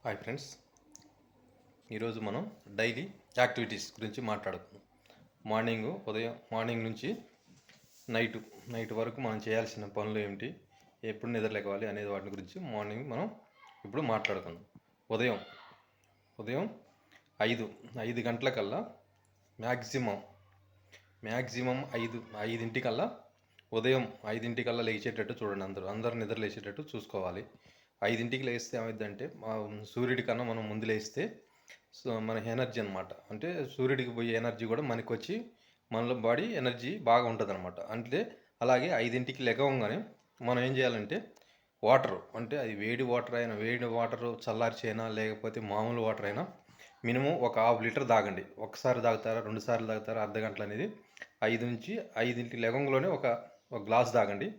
Hi friends, ఈరోజు మనం daily activities గురించి మాట్లాడుకుందాం. మార్నింగ్ నుంచి నైట్ వరకు మనం చేయాల్సిన పనులు ఏమిటి, ఎప్పుడు నిద్రలేవాలి అనేది వాటి గురించి మార్నింగ్ మనం ఇప్పుడు మాట్లాడుకుందాం. ఉదయం 5 గంటలకల్లా మ్యాక్సిమం 5 ఉదయం 5 లేచేటట్టు చూడండి. అందరూ నిద్ర లేచేటట్టు చూసుకోవాలి. 5కి లేస్తే ఏమైందంటే సూర్యుడి కన్నా మనం ముందు లేస్తే మన ఎనర్జీ అనమాట, అంటే సూర్యుడికి పోయే ఎనర్జీ కూడా మనకు వచ్చి మనలో బాడీ ఎనర్జీ బాగా ఉంటుంది అనమాట. అంటే అలాగే 5కి లెగవంగానే మనం ఏం చేయాలంటే వాటర్, అంటే అది వేడి వాటర్ చల్లార్చైనా లేకపోతే మామూలు వాటర్ అయినా మినిమం ఒక 1/2 లీటర్ తాగండి. ఒకసారి తాగుతారా, 2 సార్లు తాగుతారా, అర్ధ గంటలు అనేది 5కి లెగంలోనే ఒక గ్లాస్ తాగండి.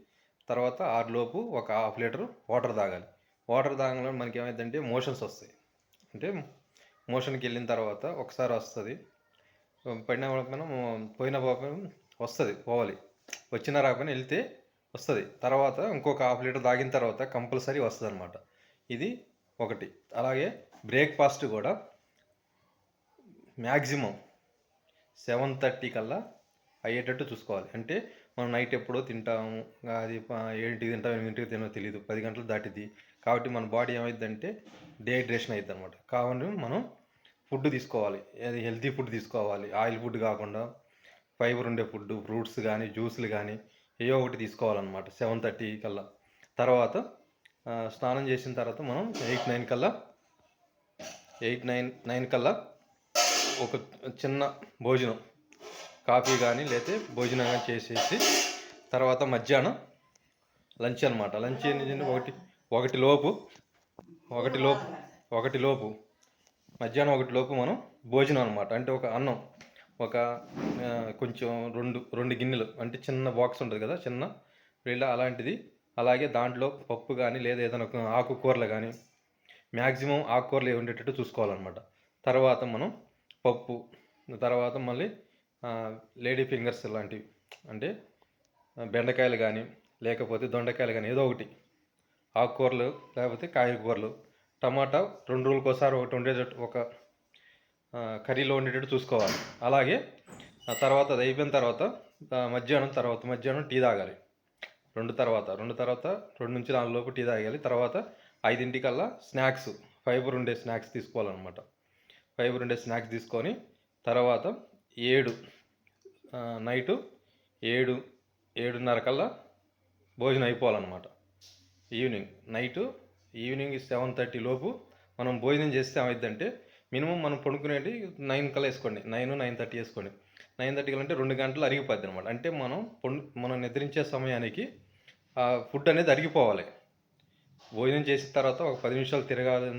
తర్వాత 6 లోపు ఒక 1/2 లీటర్ వాటర్ తాగాలి. వాటర్ తాగంలో మనకి ఏమైందంటే మోషన్స్ వస్తాయి. అంటే మోషన్కి వెళ్ళిన తర్వాత ఒకసారి వస్తుంది, పోయిన వస్తుంది, పోవాలి, వచ్చినా రాకపోయినా వెళ్తే వస్తుంది. తర్వాత ఇంకొక 1/2 లీటర్ తాగిన తర్వాత కంపల్సరీ వస్తుంది అనమాట. ఇది ఒకటి. అలాగే బ్రేక్ఫాస్ట్ కూడా మ్యాక్సిమం 7:30 కల్లా అయ్యేటట్టు చూసుకోవాలి. అంటే మనం నైట్ ఎప్పుడో తింటాము, అది 7కి తింటాం, 8కి తినో తెలియదు, 10 గంటలు దాటిద్ది. కాబట్టి మన బాడీ ఏమైందంటే డిహైడ్రేషన్ అవుతుంది అనమాట. కాబట్టి మనం ఫుడ్ తీసుకోవాలి, అది హెల్తీ ఫుడ్ తీసుకోవాలి. ఆయిల్ ఫుడ్ కాకుండా ఫైబర్ ఉండే ఫుడ్, ఫ్రూట్స్ కానీ జ్యూస్లు కానీ ఏవో ఒకటి తీసుకోవాలన్నమాట 7:30 కల్లా. తర్వాత స్నానం చేసిన తర్వాత మనం 8-9 కల్లా ఒక చిన్న భోజనం, కాఫీ కానీ లేకపోతే భోజనం కానీ చేసేసి తర్వాత మధ్యాహ్నం లంచ్ అనమాట. లంచ్ ఏంటంటే ఒకటి లోపు మధ్యాహ్నం 1 లోపు మనం భోజనం అనమాట. అంటే ఒక అన్నం, ఒక కొంచెం రెండు గిన్నెలు, అంటే చిన్న బాక్స్ ఉంటుంది కదా, చిన్న వీళ్ళ అలాంటిది. అలాగే దాంట్లో పప్పు కానీ లేదా ఏదైనా ఆకుకూరలు కానీ, మ్యాక్సిమం ఆకుకూరలు ఉండేటట్టు చూసుకోవాలన్నమాట. తర్వాత మనం పప్పు, తర్వాత మళ్ళీ లేడీ ఫింగర్స్ లాంటివి, అంటే బెండకాయలు కానీ లేకపోతే దొండకాయలు కానీ ఏదో ఒకటి, ఆకుకూరలు లేకపోతే కాయగూరలు, టమాటా 2 రోజులకు ఒకసారి ఒకటి ఉండేటట్టు ఒక కర్రీలో ఉండేటట్టు చూసుకోవాలి. అలాగే తర్వాత అది అయిపోయిన తర్వాత మధ్యాహ్నం టీ తాగాలి. 2-4 లోపు టీ తాగాలి. తర్వాత 5 స్నాక్స్, ఫైబర్ ఉండే స్నాక్స్ తీసుకోవాలన్నమాట. ఫైబర్ ఉండే స్నాక్స్ తీసుకొని తర్వాత నైటు 7-7:30 కల్లా భోజనం అయిపోవాలన్నమాట. ఈవినింగ్ 7:30 లోపు మనం భోజనం చేస్తే ఏమైందంటే మినిమం మనం పడుకునేది 9 కల్లా వేసుకోండి, 9-9:30 వేసుకోండి. 9:30 కల్లా అంటే 2 గంటలు అరిగిపోద్ది అనమాట. అంటే మనం నిద్రించే సమయానికి ఫుడ్ అనేది అరిగిపోవాలి. భోజనం చేసిన తర్వాత ఒక 10 నిమిషాలు తిరగాలి,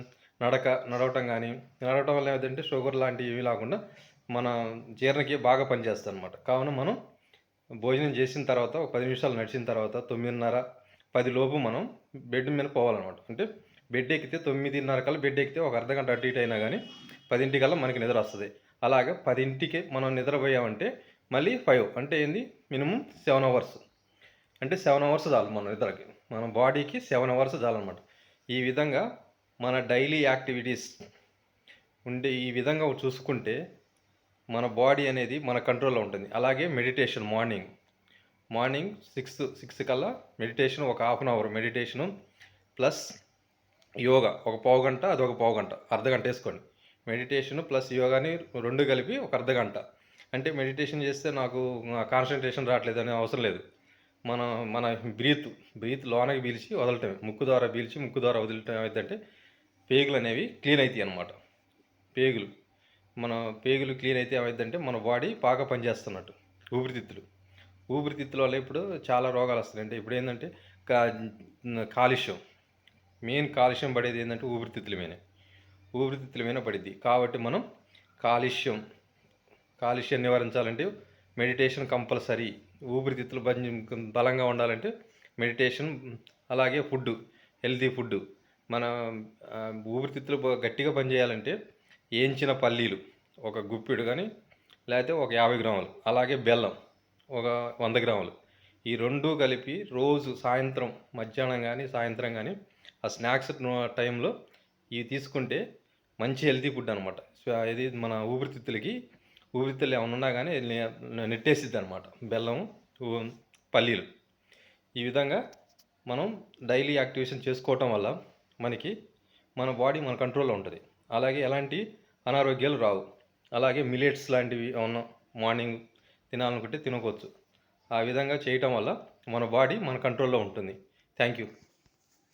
నడవటం వల్ల ఏమిటంటే షుగర్ లాంటివి ఏమీ లేకుండా మన జీర్ణకి బాగా పనిచేస్తుంది అనమాట. కావున మనం భోజనం చేసిన తర్వాత ఒక 10 నిమిషాలు నడిచిన తర్వాత 9:30-10 లోపు మనం బెడ్ మీద పోవాలన్నమాట. అంటే బెడ్ ఎక్కితే 9:30 కల్లా బెడ్ ఎక్కితే ఒక అర్ధ గంట అటు ఇటు అయినా కానీ 10 కల్లా మనకి నిద్ర వస్తుంది. అలాగే 10కి మనం నిద్రపోయామంటే మళ్ళీ 5 అంటే ఏంది, మినిమం 7 అవర్స్. అంటే 7 అవర్స్ చాలు మన నిద్రకి, మన బాడీకి 7 అవర్స్ చాలన్నమాట. ఈ విధంగా మన డైలీ యాక్టివిటీస్ ఈ విధంగా చూసుకుంటే మన బాడీ అనేది మన కంట్రోల్లో ఉంటుంది. అలాగే మెడిటేషన్ మార్నింగ్ 6 కల్లా మెడిటేషన్, ఒక 1/2 అవర్ మెడిటేషను ప్లస్ యోగా ఒక పావు గంట, అదొక పావు గంట, అర్ధ గంట వేసుకోండి. మెడిటేషను ప్లస్ యోగాని 2 కలిపి ఒక అర్ధ గంట. అంటే మెడిటేషన్ చేస్తే నాకు కాన్సన్ట్రేషన్ రావట్లేదు అనే అవసరం లేదు. మన బ్రీత్ లోనకి పీల్చి వదలటమే, ముక్కు ద్వారా పీల్చి ముక్కు ద్వారా వదిలటం ఏమైందంటే పేగులు అనేవి క్లీన్ అవుతాయి అన్నమాట. పేగులు క్లీన్ అయితే ఏమైందంటే మన బాడీ బాగా పనిచేస్తున్నట్టు. ఊపిరితిత్తుల వల్ల ఇప్పుడు చాలా రోగాలు వస్తున్నాయి. అంటే ఇప్పుడు ఏంటంటే మెయిన్ కాలుష్యం పడేది ఏంటంటే ఊపిరితిత్తుల మీద పడిద్ది. కాబట్టి మనం కాలుష్యం నివారించాలంటే మెడిటేషన్ కంపల్సరీ. ఊపిరితిత్తులు బలంగా ఉండాలంటే మెడిటేషన్, అలాగే హెల్తీ ఫుడ్. మన ఊపిరితిత్తులు గట్టిగా పనిచేయాలంటే వేయించిన పల్లీలు ఒక గుప్పిడు కానీ లేకపోతే ఒక 50 గ్రాములు, అలాగే బెల్లం ఒక 100 గ్రాములు, ఈ 2 కలిపి రోజు మధ్యాహ్నం కానీ సాయంత్రం కానీ ఆ స్నాక్స్ టైంలో ఇవి తీసుకుంటే మంచి హెల్తీ ఫుడ్ అనమాట. సో ఇది మన ఊపిరితిత్తులు ఏమైనా ఉన్నా కానీ నెట్టేసిద్ది అనమాట. బెల్లం, పల్లీలు. ఈ విధంగా మనం డైలీ యాక్టివేషన్ చేసుకోవటం వల్ల మన బాడీ మన కంట్రోల్లో ఉంటుంది. అలాగే ఎలాంటి అనారోగ్యాలు రావు. అలాగే మిల్లెట్స్ లాంటివి ఏమన్నా మార్నింగ్ తినాలనుకుంటే తినవచ్చు. ఆ విధంగా చేయటం వల్ల మన బాడీ మన కంట్రోల్లో ఉంటుంది. Thank you.